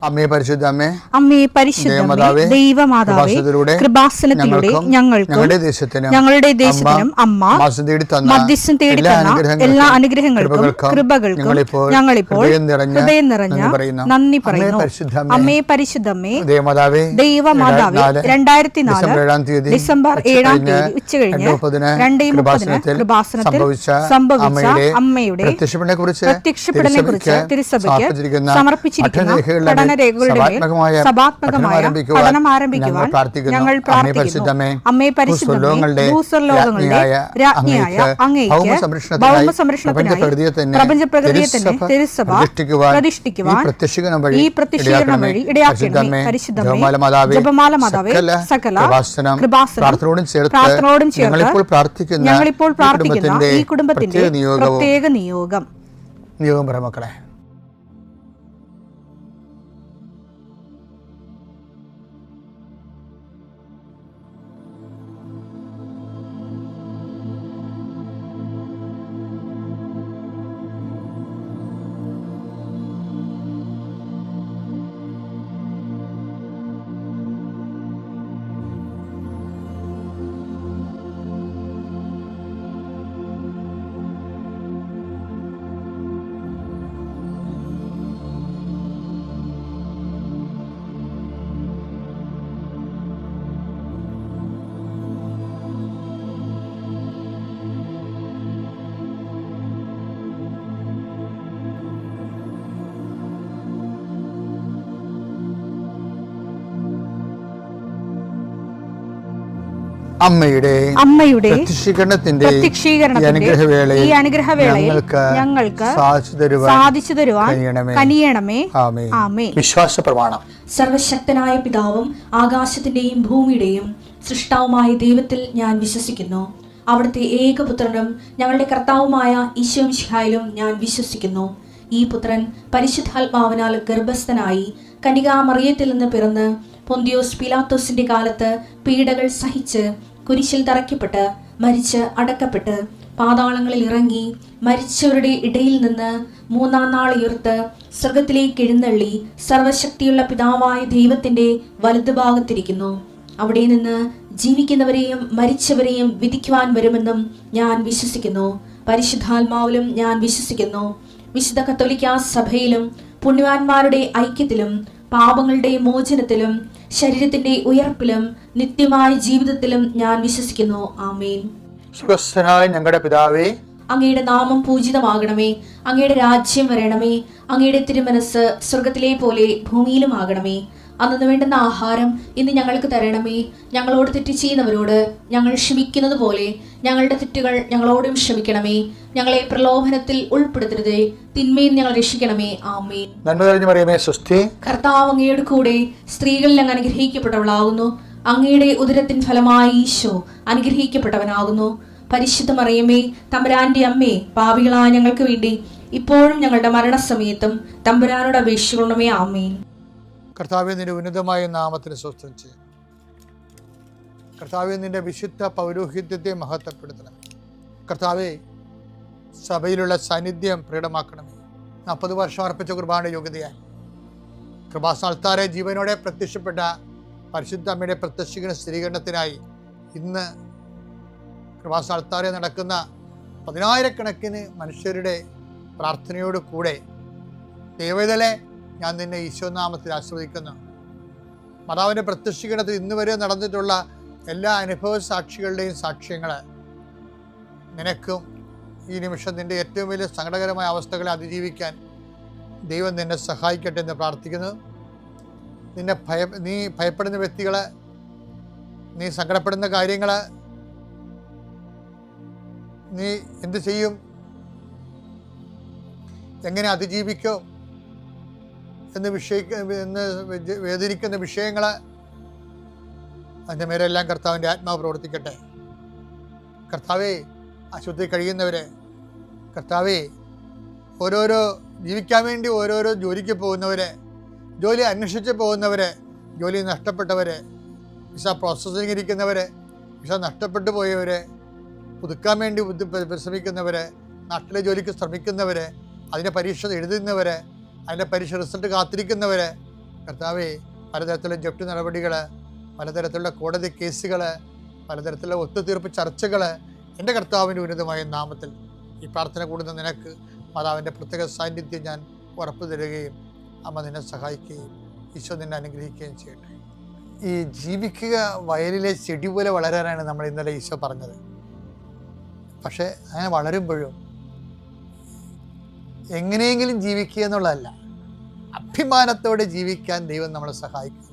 അമ്മേ പരിശുദ്ധ അമ്മേ പരിശുദ്ധമേ ദൈവമാതാവേ കൃപാസനത്തിലൂടെ ഞങ്ങളുടെ ദേശത്തിനും അമ്മ മധ്യസ്ഥം തേടി തന്ന എല്ലാ അനുഗ്രഹങ്ങൾക്കും കൃപകൾക്കും ഞങ്ങളിപ്പോൾ ഹൃദയം നിറഞ്ഞ നന്ദി പറയുന്നു. അമ്മേ പരിശുദ്ധമേ ദൈവമാതാവേ 2004 ഡിസംബർ 7 ഉച്ചകഴിഞ്ഞ് 2:30 കൃപാസനത്തിൽ സംഭവിച്ച അമ്മയുടെ പ്രത്യക്ഷപ്പെടലിനെ കുറിച്ച് തിരുസഭയ്ക്ക് സമർപ്പിച്ചിരിക്കുന്ന സഭാത്മകമായ പഠനം ആരംഭിക്കുവാൻ ഞങ്ങൾ പ്രാർത്ഥിക്കുന്നു. അമ്മേ പരിശുദ്ധമേ ഭൂസ്വർലോകങ്ങളുടെ രാജ്ഞിയായ അങ്ങേയ്ക്ക് ഭൗമസംരക്ഷണത്തിനായി പ്രപഞ്ചപ്രകൃതിയെ തന്നെ തിരുസഭ പ്രതിഷ്ഠിക്കുവാൻ ഈ പ്രത്യക്ഷീകരണം വഴി ഇടയാക്കണമേ. പരിശുദ്ധമേ ജപമാല മാതാവേ സകല കൃപാസനം പ്രാർത്ഥനയോടും ചേർത്ത് ഞങ്ങളിപ്പോൾ പ്രാർത്ഥിക്കുന്ന ഈ കുടുംബത്തിന്റെ പ്രത്യേക നിയോഗം മക്കളെ. അമ്മയുടെ പ്രത്യക്ഷീകരണത്തിന്റെ ഈ അനുഗ്രഹവേളയിൽ ഞങ്ങൾക്ക് സാധിച്ചു തരുവാൻ കനിയണമേ. ആമേൻ. വിശ്വാസ പ്രമാണം. സർവശക്തനായ പിതാവും ആകാശത്തിന്റെയും ഭൂമിയുടെയും സൃഷ്ടാവുമായ ദൈവത്തിൽ ഞാൻ വിശ്വസിക്കുന്നു. അവിടുത്തെ ഏകപുത്രനും ഞങ്ങളുടെ കർത്താവുമായ ഈശോ മിശിഹായിലും ഞാൻ വിശ്വസിക്കുന്നു. ഈ പുത്രൻ പരിശുദ്ധാത്മാവിനാൽ ഗർഭസ്ഥനായി കന്യകാമറിയത്തിൽ നിന്ന് പിറന്ന് പൊന്തിയോസ് പിലാത്തോസിന്റെ കാലത്ത് പീഡകൾ സഹിച്ച് കുരിശിൽ തറയ്ക്കപ്പെട്ട് മരിച്ച് അടക്കപ്പെട്ട് പാതാളങ്ങളിൽ ഇറങ്ങി മരിച്ചവരുടെ ഇടയിൽ നിന്ന് 3-ാം നാൾ ഉയർത്ത് സ്വർഗത്തിലേക്ക് എഴുന്നള്ളി സർവശക്തിയുള്ള പിതാവായ ദൈവത്തിന്റെ വലതുഭാഗത്തിരിക്കുന്നു. അവിടെ നിന്ന് ജീവിക്കുന്നവരെയും മരിച്ചവരെയും വിധിക്കുവാൻ വരുമെന്നും ഞാൻ വിശ്വസിക്കുന്നു. പരിശുദ്ധാത്മാവിലും ഞാൻ വിശ്വസിക്കുന്നു. വിശുദ്ധ കത്തോലിക്കാ സഭയിലും പുണ്യവാന്മാരുടെ ഐക്യത്തിലും പാപങ്ങളുടെ മോചനത്തിലും ശരീരത്തിന്റെ ഉയർപ്പിലും നിത്യമായ ജീവിതത്തിലും ഞാൻ വിശ്വസിക്കുന്നു. ആമേൻ. സ്വർഗ്ഗസ്ഥനായ ഞങ്ങളുടെ പിതാവേ, അങ്ങയുടെ നാമം പൂജിതമാകണമേ. അങ്ങയുടെ രാജ്യം വരണമേ. അങ്ങയുടെ തിരുമനസ് സ്വർഗത്തിലെ പോലെ ഭൂമിയിലും ആകണമേ. അന്നു വേണ്ടുന്ന ആഹാരം ഇന്ന് ഞങ്ങൾക്ക് തരണമേ. ഞങ്ങളോട് തെറ്റ് ചെയ്യുന്നവരോട് ഞങ്ങൾ ക്ഷമിക്കുന്നത് പോലെ ഞങ്ങളുടെ തെറ്റുകൾ ഞങ്ങളോടും ക്ഷമിക്കണമേ. ഞങ്ങളെ പ്രലോഭനത്തിൽ ഉൾപ്പെടുത്തരുതേ, തിന്മയിൽ ഞങ്ങൾ രക്ഷിക്കണമേ. ആമേൻ. കർത്താവ് അങ്ങയുടെ കൂടെ സ്ത്രീകളിൽ അങ്ങ് അനുഗ്രഹിക്കപ്പെട്ടവളാകുന്നു. അങ്ങയുടെ ഉദരത്തിൻ ഫലമായി ഈശോ അനുഗ്രഹിക്കപ്പെട്ടവനാകുന്നു. പരിശുദ്ധ മറിയമേ, തമ്പുരാന്റെ അമ്മേ, പാപികളായ ഞങ്ങൾക്ക് വേണ്ടി ഇപ്പോഴും ഞങ്ങളുടെ മരണസമയത്തും തമ്പുരാനോട് അപേക്ഷിക്കണമേ. ആമേൻ. കർത്താവേ, നിന്റെ ഉന്നതമായ നാമത്തിന് സ്തോത്രം ചെയ്യും. കർത്താവേ, നിന്റെ വിശുദ്ധ പൗരോഹിത്യത്തെ മഹത്വപ്പെടുത്തണം. കർത്താവേ, സഭയിലുള്ള സാന്നിധ്യം പ്രകടമാക്കണമേ. 40 വർഷം അർപ്പിച്ച കുർബാനയുടെ യോഗ്യതയാൽ കൃപാസ്ഥാനത്താരെ ജീവനോടെ പ്രത്യക്ഷപ്പെട്ട പരിശുദ്ധ അമ്മയുടെ പ്രത്യക്ഷീകരണ സ്ഥിരീകരണത്തിനായി ഇന്ന് കൃപാസ്ഥാനത്താരെ നടക്കുന്ന 10,000-കണക്കിന് മനുഷ്യരുടെ പ്രാർത്ഥനയോട് കൂടെ ദൈവവേദനെ ഞാൻ നിന്നെ ഈശോനാമത്തിൽ ആസ്വദിക്കുന്നു. മാതാവിൻ്റെ പ്രത്യക്ഷീകരണത്തിൽ ഇന്ന് വരെ നടന്നിട്ടുള്ള എല്ലാ അനുഭവ സാക്ഷികളുടെയും സാക്ഷ്യങ്ങൾ നിനക്കും ഈ നിമിഷം നിൻ്റെ ഏറ്റവും വലിയ സങ്കടകരമായ അവസ്ഥകളെ അതിജീവിക്കാൻ ദൈവം നിന്നെ സഹായിക്കട്ടെ എന്ന് പ്രാർത്ഥിക്കുന്നു. നീ ഭയപ്പെടുന്ന വ്യക്തികൾ, നീ സങ്കടപ്പെടുന്ന കാര്യങ്ങൾ, നീ എന്ത് ചെയ്യും, എങ്ങനെ അതിജീവിക്കും എന്ന് വേദനിക്കുന്ന വിഷയങ്ങൾ, അതിൻ്റെ മേലെല്ലാം കർത്താവിൻ്റെ ആത്മാവ് പ്രവർത്തിക്കട്ടെ. കർത്താവേ, ആശുപത്രി കഴിയുന്നവരെ, കർത്താവേ, ഓരോരോ ജീവിക്കാൻ വേണ്ടി ഓരോരോ ജോലിക്ക് പോകുന്നവരെ, ജോലി അന്വേഷിച്ച് പോകുന്നവരെ, ജോലി നഷ്ടപ്പെട്ടവരെ, വിസ പ്രോസസ്സിംഗ് ഇരിക്കുന്നവരെ, വിസ നഷ്ടപ്പെട്ടു പോയവരെ, പുതുക്കാൻ വേണ്ടി പരിശ്രമിക്കുന്നവരെ, നാട്ടിലെ ജോലിക്ക് ശ്രമിക്കുന്നവരെ, അതിൻ്റെ പരീക്ഷ എഴുതുന്നവരെ, അതിൻ്റെ പരീക്ഷ റിസൾട്ട് കാത്തിരിക്കുന്നവരെ, കർത്താവേ, പലതരത്തിലുള്ള ജപ്തി നടപടികൾ, പലതരത്തിലുള്ള കോടതി കേസുകൾ, പലതരത്തിലുള്ള ഒത്തുതീർപ്പ് ചർച്ചകൾ, എൻ്റെ കർത്താവിൻ്റെ ഉന്നതമായ നാമത്തിൽ ഈ പ്രാർത്ഥന കൂടുന്ന നിനക്ക് മാതാവിൻ്റെ പ്രത്യേക സാന്നിധ്യം ഞാൻ ഉറപ്പു തരികയും അമ്മ നിന്നെ സഹായിക്കുകയും ഈശോ നിന്നെ അനുഗ്രഹിക്കുകയും ചെയ്യട്ടെ. ഈ ജീവിക്കുക വയലിലെ ചെടി പോലെ വളരാനാണ് നമ്മൾ ഇന്നലെ ഈശോ പറഞ്ഞത്. പക്ഷേ അങ്ങനെ വളരുമ്പോഴും എങ്ങനെയെങ്കിലും ജീവിക്കുക എന്നുള്ളതല്ല, അഭിമാനത്തോടെ ജീവിക്കാൻ ദൈവം നമ്മളെ സഹായിക്കും.